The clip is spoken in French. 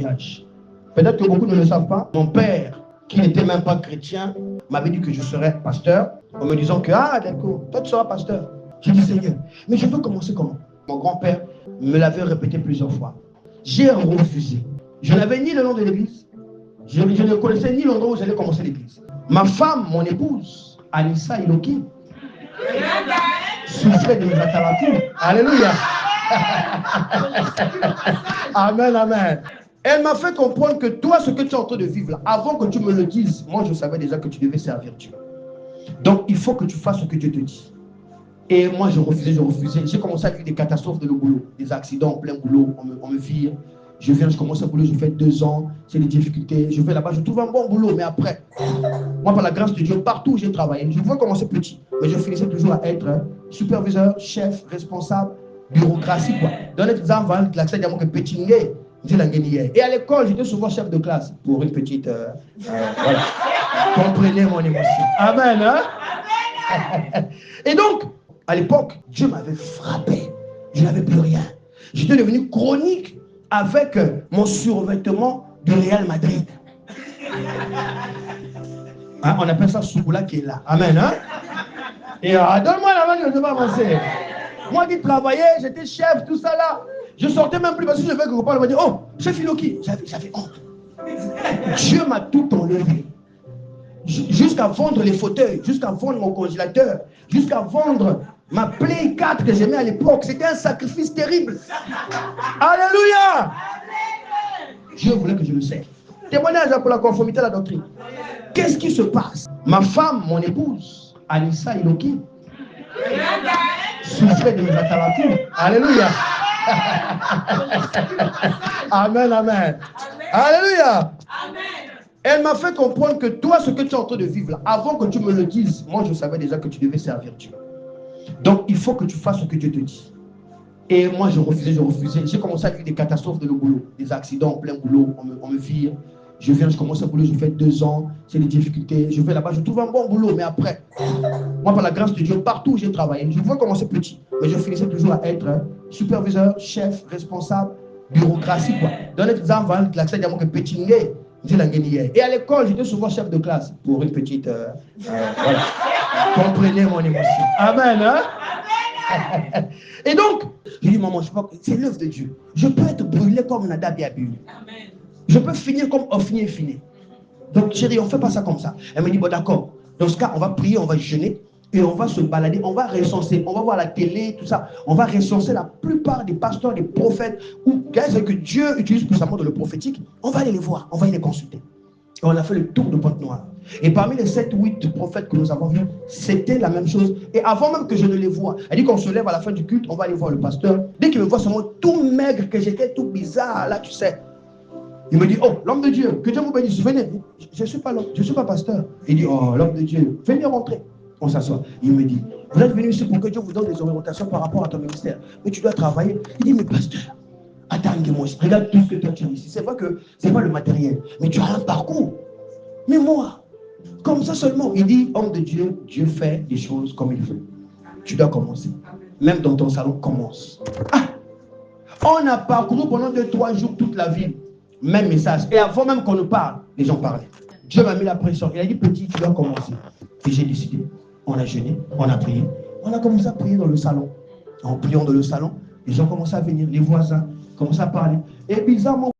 mariage. Peut-être que beaucoup ne le savent pas. Mon père, qui n'était même pas chrétien, m'avait dit que je serais pasteur, en me disant que, ah d'accord, toi tu seras pasteur. J'ai dit, Seigneur, mais je peux commencer comment? Mon grand-père me l'avait répété plusieurs fois. J'ai refusé. Je n'avais ni le nom de l'église, je ne connaissais ni l'endroit où j'allais commencer l'église. Ma femme, mon épouse, Anissa Iloki, souffrait de mes atalatures. Alléluia. Amen, amen. Elle m'a fait comprendre que toi, ce que tu es en train de vivre là, avant que tu me le dises, moi je savais déjà que tu devais servir Dieu. Donc il faut que tu fasses ce que Dieu te dit. Et moi je refusais. J'ai commencé à vivre des catastrophes de le boulot, des accidents en plein boulot, on me vire. Je commence à boulot, je fais 2 ans, c'est des difficultés. Je vais là-bas, je trouve un bon boulot, mais après, moi par la grâce de Dieu, partout où j'ai travaillé, je pouvais commencer petit, mais je finissais toujours à être superviseur, chef, responsable, bureaucratie quoi. Dans les enfants, l'accès à mon petit nez. Et à l'école, j'étais souvent chef de classe pour une petite... voilà. Comprenez mon émotion. Amen. Hein? Et donc, à l'époque, Dieu m'avait frappé. Je n'avais plus rien. J'étais devenu chronique avec mon survêtement du Real Madrid. Hein, on appelle ça Souboula qui est là. Amen. Hein? Et donne-moi la main, je ne vais pas avancer. Moi qui travaillais, j'étais chef, tout ça là. Je sortais même plus parce que je vais que repas, on va dire, oh, chef Iloki, j'avais honte. Dieu m'a tout enlevé. Jusqu'à vendre les fauteuils, jusqu'à vendre mon congélateur, jusqu'à vendre ma Play 4 que j'aimais à l'époque. C'était un sacrifice terrible. Alléluia. Dieu voulait que je le serve. Témoignage pour la conformité à la doctrine. Qu'est-ce qui se passe? Ma femme, mon épouse, Anissa Iloki, souffrait de mes atalatures. Alléluia. Amen, amen. Alléluia. Elle m'a fait comprendre que toi, ce que tu es en train de vivre là, avant que tu me le dises, moi je savais déjà que tu devais servir Dieu. Donc il faut que tu fasses ce que Dieu te dit. Et moi je refusais. J'ai commencé à vivre des catastrophes de le boulot, des accidents en plein boulot, on me vire. Je commence à boulot, je fais 2 ans, c'est des difficultés. Je vais là-bas, je trouve un bon boulot, mais après, moi par la grâce de Dieu, partout où j'ai travaillé, je pouvais commencer petit, mais je finissais toujours à être superviseur, chef, responsable, bureaucratie quoi. Dans les enfants, l'accès à mon petit nez. Et à l'école, j'étais souvent chef de classe pour une petite... voilà. Comprenez mon émotion. Amen. Hein? Et donc, je dis, maman, c'est l'œuvre de Dieu. Je peux être brûlé comme Nadab et Abihu. Je peux finir comme Ophni et Phiné. Donc, chérie, on ne fait pas ça comme ça. Elle me dit, bon, d'accord. Dans ce cas, on va prier, on va jeûner. Et on va se balader, on va recenser, on va voir la télé, tout ça. On va recenser la plupart des pasteurs, des prophètes, ou que Dieu utilise puissamment dans le prophétique. On va aller les voir, on va aller les consulter. Et on a fait le tour de Pointe-Noire. Et parmi les 7 ou 8 prophètes que nous avons vus, c'était la même chose. Et avant même que je ne les voie, elle dit qu'on se lève à la fin du culte, on va aller voir le pasteur. Dès qu'il me voit seulement tout maigre, que j'étais tout bizarre, là, tu sais. Il me dit, oh, l'homme de Dieu, que Dieu vous bénisse, venez. Je ne suis pas l'homme, je ne suis pas pasteur. Il dit, oh, l'homme de Dieu, venez rentrer. On s'assoit. Il me dit, vous êtes venu ici pour que Dieu vous donne des orientations par rapport à ton ministère. Mais tu dois travailler. Il dit, mais pasteur, attends-moi, regarde tout ce que toi tu as ici. C'est vrai que ce n'est pas le matériel, mais tu as un parcours. Mais moi, comme ça seulement, il dit, homme de Dieu, Dieu fait des choses comme il veut. Tu dois commencer. Même dans ton salon, commence. Ah, on a parcouru pendant 2-3 jours toute la ville. Même message. Et avant même qu'on nous parle, les gens parlaient. Dieu m'a mis la pression. Il a dit, petit, tu dois commencer. Et j'ai décidé. On a jeûné, on a prié. On a commencé à prier dans le salon. En priant dans le salon, les gens commençaient à venir, les voisins commençaient à parler. Et bizarrement,